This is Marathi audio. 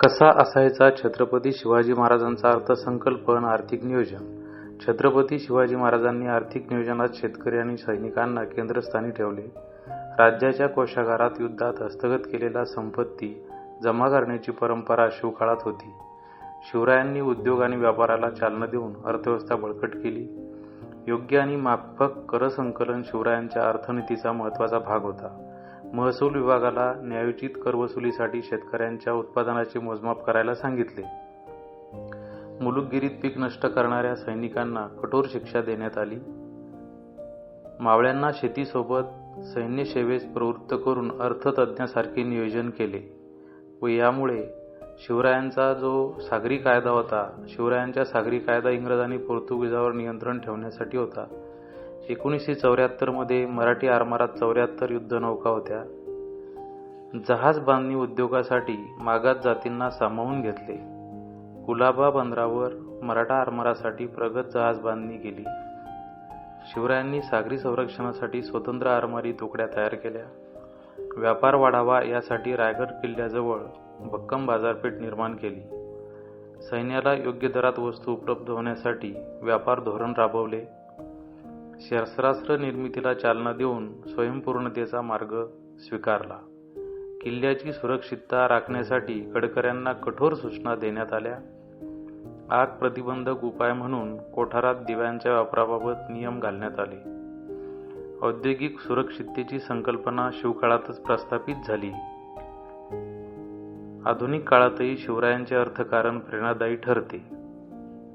कसा असायचा छत्रपती शिवाजी महाराजांचा अर्थसंकल्प आणि आर्थिक नियोजन? छत्रपती शिवाजी महाराजांनी आर्थिक नियोजनात शेतकरी आणि सैनिकांना केंद्रस्थानी ठेवले. राज्याच्या कोषागारात युद्धात हस्तगत केलेला संपत्ती जमा करण्याची परंपरा शिवकाळात होती. शिवरायांनी उद्योग आणि व्यापाराला चालना देऊन अर्थव्यवस्था बळकट केली. योग्य आणि माफक करसंकलन शिवरायांच्या अर्थनीतीचा महत्त्वाचा भाग होता. महसूल विभागाला न्यायोचित करवसुलीसाठी शेतकऱ्यांच्या उत्पादनाचे मोजमाप करायला सांगितले. मुलुकगिरीत पीक नष्ट करणाऱ्या सैनिकांना कठोर शिक्षा देण्यात आली. मावळ्यांना शेतीसोबत सैन्य सेवेस प्रवृत्त करून अर्थतज्ञासारखे नियोजन केले व यामुळे शिवरायांचा जो सागरी कायदा होता, शिवरायांचा सागरी कायदा इंग्रज आणि पोर्तुगीजावर नियंत्रण ठेवण्यासाठी होता. 1974 मध्ये मराठी आरमारात 74 युद्धनौका होत्या. जहाज बांधणी उद्योगासाठी मागास जातींना सामावून घेतले. कुलाबा बंदरावर मराठा आरमारासाठी प्रगत जहाज बांधणी केली. शिवरायांनी सागरी संरक्षणासाठी स्वतंत्र आरमारी तुकड्या तयार केल्या. व्यापार वाढावा यासाठी रायगड किल्ल्याजवळ भक्कम बाजारपेठ निर्माण केली. सैन्याला योग्य दरात वस्तू उपलब्ध होण्यासाठी व्यापार धोरण राबवले. शस्त्रास्त्र निर्मितीला चालना देऊन स्वयंपूर्णतेचा मार्ग स्वीकारला. किल्ल्याची सुरक्षितता राखण्यासाठी गडकऱ्यांना कठोर सूचना देण्यात आल्या. आग प्रतिबंधक उपाय म्हणून कोठारात दिव्यांच्या वापराबाबत नियम घालण्यात आले. औद्योगिक सुरक्षिततेची संकल्पना शिवकाळातच प्रस्थापित झाली. आधुनिक काळातही शिवरायांचे अर्थकारण प्रेरणादायी ठरते.